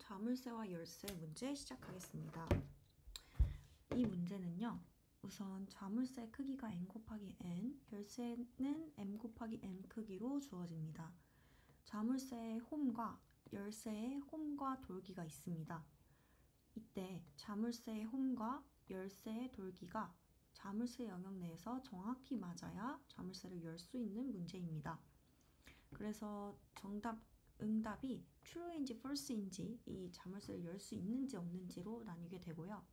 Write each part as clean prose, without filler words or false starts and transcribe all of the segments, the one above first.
자물쇠와 열쇠 문제 시작하겠습니다. 이 문제는요. 우선 자물쇠 크기가 n 곱하기 n, 열쇠는 m 곱하기 n 크기로 주어집니다. 자물쇠의 홈과 열쇠의 홈과 돌기가 있습니다. 이때 자물쇠의 홈과 열쇠의 돌기가 자물쇠 영역 내에서 정확히 맞아야 자물쇠를 열 수 있는 문제입니다. 그래서 응답이 true인지 false인지 이 자물쇠를 열 수 있는지 없는지로 나뉘게 되고요.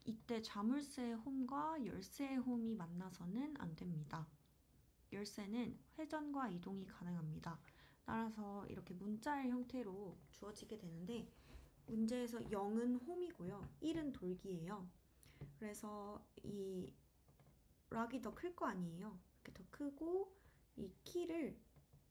이때 자물쇠의 홈과 열쇠의 홈이 만나서는 안 됩니다. 열쇠는 회전과 이동이 가능합니다. 따라서 이렇게 문자의 형태로 주어지게 되는데 문제에서 0은 홈이고요. 1은 돌기예요. 그래서 이 락이 더 클 거 아니에요. 이렇게 더 크고 이 키를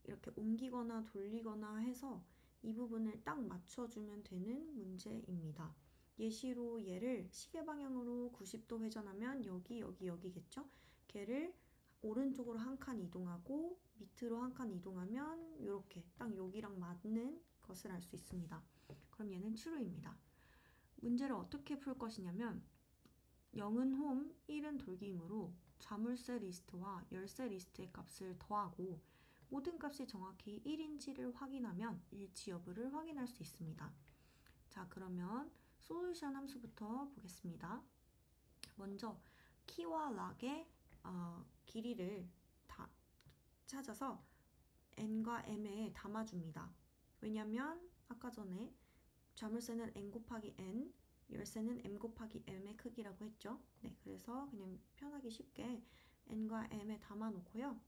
이렇게 옮기거나 돌리거나 해서 이 부분을 딱 맞춰주면 되는 문제입니다. 예시로 얘를 시계 방향으로 90도 회전하면 여기겠죠? 걔를 오른쪽으로 한 칸 이동하고 밑으로 한 칸 이동하면 이렇게 딱 여기랑 맞는 것을 알 수 있습니다. 그럼 얘는 true입니다. 문제를 어떻게 풀 것이냐면 0은 홈, 1은 돌기이므로 자물쇠 리스트와 열쇠 리스트의 값을 더하고 모든 값이 정확히 1인지를 확인하면 일치 여부를 확인할 수 있습니다. 자, 그러면 솔루션 함수부터 보겠습니다. 먼저 키와 락의 길이를 다 찾아서 n과 m에 담아줍니다. 왜냐면 아까 전에 자물쇠는 n 곱하기 n, 열쇠는 m 곱하기 m의 크기라고 했죠. 네, 그래서 그냥 편하기 쉽게 n과 m에 담아 놓고요.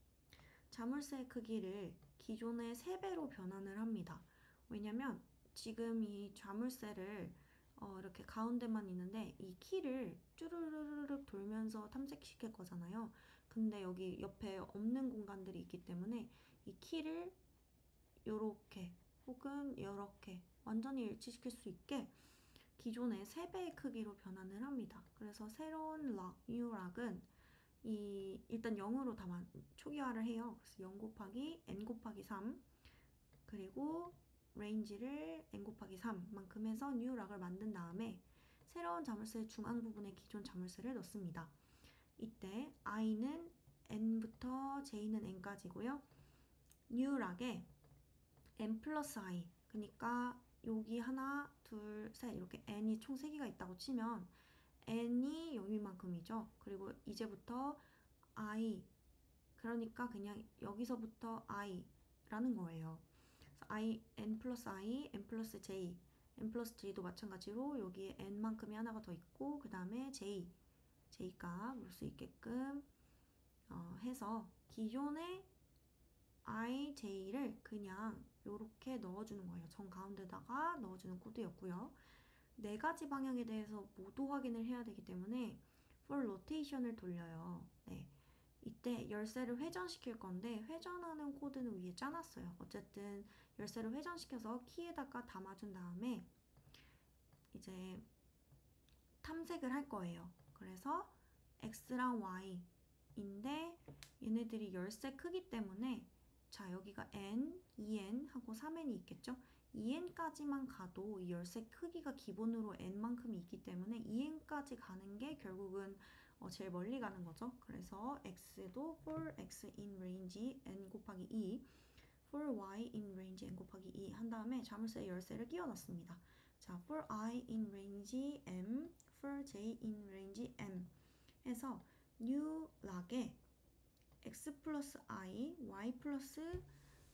자물쇠의 크기를 기존의 3배로 변환을 합니다. 왜냐면 지금 이 자물쇠를 이렇게 가운데만 있는데 이 키를 쭈르르르륵 돌면서 탐색시킬 거잖아요. 근데 여기 옆에 없는 공간들이 있기 때문에 이 키를 요렇게 혹은 요렇게 완전히 일치시킬 수 있게 기존의 3배의 크기로 변환을 합니다. 그래서 새로운 new 락은 일단 0으로 다 초기화를 해요. 그래서 0 곱하기 n 곱하기 3 그리고 레인지를 n 곱하기 3만큼 해서 new 락을 만든 다음에 새로운 자물쇠 중앙 부분에 기존 자물쇠를 넣습니다. 이때 i는 n부터 j는 n까지고요. new 락에 n 플러스 i 그러니까 여기 하나, 둘, 셋 이렇게 n이 총 3개가 있다고 치면 n이 여기만큼이죠. 그리고 이제부터 i 그러니까 그냥 여기서부터 i라는 거예요. 그래서 n 플러스 i, n 플러스 j, n 플러스 j도 마찬가지로 여기에 n만큼이 하나가 더 있고 그 다음에 j가 볼 수 있게끔 해서 기존의 i, j를 그냥 이렇게 넣어주는 거예요. 정 가운데다가 넣어주는 코드였고요. 4가지 방향에 대해서 모두 확인을 해야 되기 때문에 for rotation을 돌려요. 네. 이때 열쇠를 회전시킬 건데 회전하는 코드는 위에 짜놨어요. 어쨌든 열쇠를 회전시켜서 키에다가 담아준 다음에 이제 탐색을 할 거예요. 그래서 x랑 y인데 얘네들이 열쇠 크기 때문에 자 여기가 n, 2n 하고 3n이 있겠죠? 2n까지만 가도 이 열쇠 크기가 기본으로 n만큼이 있기 때문에 2n까지 가는 게 결국은 제일 멀리 가는 거죠. 그래서 x도 for x in range n 곱하기 2 for y in range n 곱하기 2 한 다음에 자물쇠 열쇠를 끼워 넣습니다. 자, for i in range m, for j in range m 해서 new 락에 x 플러스 i, y 플러스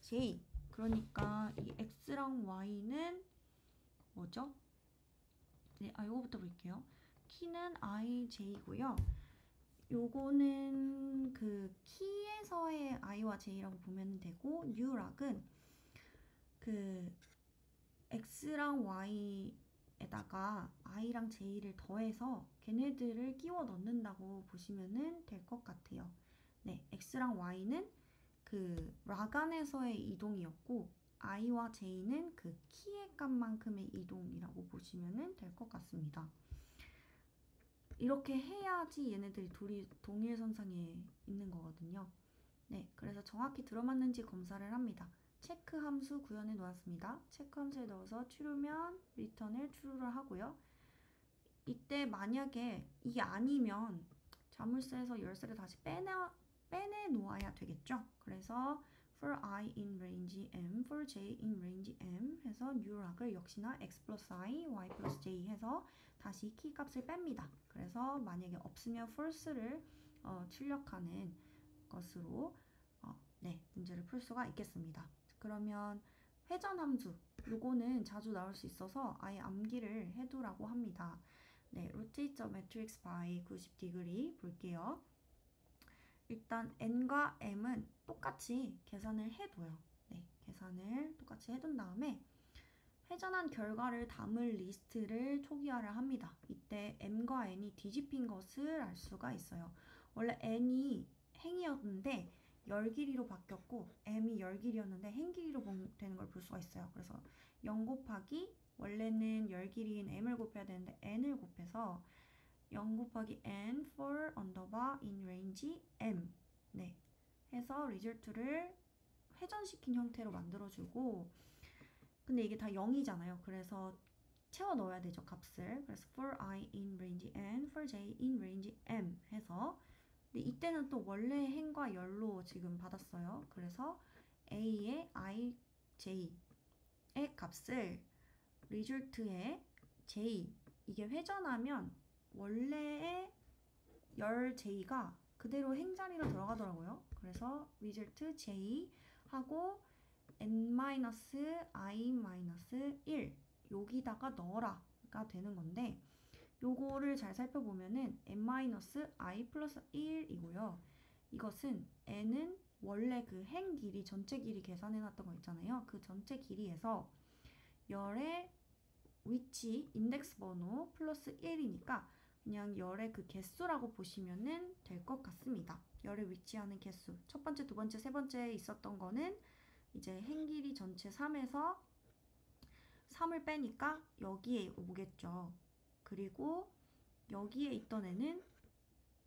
j 그러니까 이 x랑 y는 뭐죠? 네, 이거부터 볼게요. 키는 i, j고요. 요거는 그 키에서의 i와 j라고 보면 되고 new 락은 그 x랑 y에다가 i랑 j를 더해서 걔네들을 끼워 넣는다고 보시면 될 것 같아요. 네, x랑 y는 그 락 안에서의 이동이었고 i와 j는 그 키의 값만큼의 이동이라고 보시면 될 것 같습니다. 이렇게 해야지 얘네들이 둘이 동일선상에 있는 거거든요. 네, 그래서 정확히 들어맞는지 검사를 합니다. 체크 함수 구현해 놓았습니다. 체크 함수에 넣어서 true면 return을 true를 하고요. 이때 만약에 이게 아니면 자물쇠에서 열쇠를 다시 빼내 놓아야 되겠죠. 그래서 for i in range m, for j in range m 해서 new락을 역시나 x plus i, y plus j 해서 다시 키 값을 뺍니다. 그래서 만약에 없으면 false를 출력하는 것으로 네, 문제를 풀 수가 있겠습니다. 그러면 회전 함수 요거는 자주 나올 수 있어서 아예 암기를 해두라고 합니다. 네, rotate the matrix by 90° 볼게요. 일단 n과 m은 똑같이 계산을 해둬요. 네, 계산을 똑같이 해둔 다음에 회전한 결과를 담을 리스트를 초기화를 합니다. 이때 m과 n이 뒤집힌 것을 알 수가 있어요. 원래 n이 행이었는데 열 길이로 바뀌었고 m이 열 길이였는데 행 길이로 되는 걸 볼 수가 있어요. 그래서 0 곱하기 원래는 열 길이인 m을 곱해야 되는데 n을 곱해서 0 곱하기 n for underbar in range m 네 해서 result를 회전시킨 형태로 만들어주고 근데 이게 다 0이잖아요. 그래서 채워 넣어야 되죠, 값을. 그래서 for i in range n, for j in range m 해서 근데 이때는 또 원래 행과 열로 지금 받았어요. 그래서 a의 i, j의 값을 result의 j 이게 회전하면 원래의 열 j가 그대로 행자리로 들어가더라고요. 그래서 result j 하고 n-i-1 여기다가 넣어라가 되는 건데 요거를 잘 살펴보면은 n-i 플러스 1이고요. 이것은 n은 원래 그 행 길이 전체 길이 계산해 놨던 거 있잖아요. 그 전체 길이에서 열의 위치 인덱스 번호 플러스 1이니까 그냥 열의 그 개수라고 보시면은 될 것 같습니다. 열에 위치하는 개수 첫 번째, 두 번째, 세 번째 있었던 거는 이제 행 길이 전체 3에서 3을 빼니까 여기에 오겠죠. 그리고 여기에 있던 애는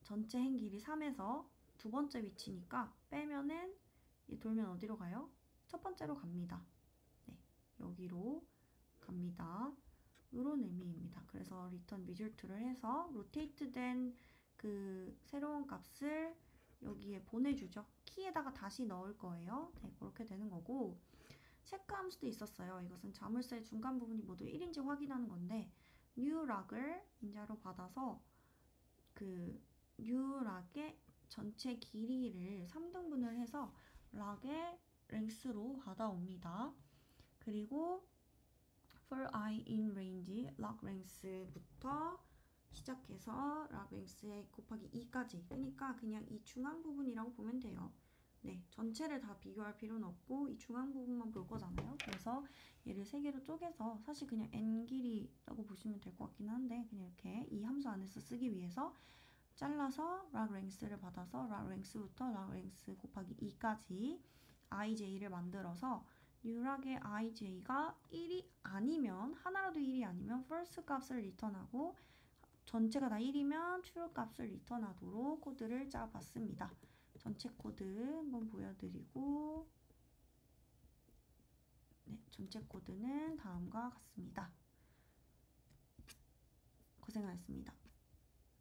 전체 행 길이 3에서 두 번째 위치니까 빼면은 돌면 어디로 가요? 첫 번째로 갑니다. 네, 여기로 갑니다. 이런 의미입니다. 그래서 return result를 해서 rotate 된 그 새로운 값을 여기에 보내주죠. 키에다가 다시 넣을 거예요. 네, 그렇게 되는 거고 체크 함수도 있었어요. 이것은 자물쇠 중간 부분이 모두 1인지 확인하는 건데 new락을 인자로 받아서 그 new락의 전체 길이를 3등분을 해서 락의 length로 받아옵니다. 그리고 for i in range log length부터 시작해서 log length에 곱하기 2까지 그러니까 그냥 이 중앙 부분이라고 보면 돼요. 네, 전체를 다 비교할 필요는 없고 이 중앙 부분만 볼 거잖아요. 그래서 얘를 3개로 쪼개서 사실 그냥 n 길이라고 보시면 될 것 같긴 한데 그냥 이렇게 이 함수 안에서 쓰기 위해서 잘라서 log length를 받아서 log length부터 log length 곱하기 2까지 ij를 만들어서 new락의 ij가 1이 아니면 하나라도 1이 아니면 false 값을 리턴하고 전체가 다 1이면 true 값을 리턴하도록 코드를 짜봤습니다. 전체 코드 한번 보여드리고 네, 전체 코드는 다음과 같습니다. 고생하셨습니다.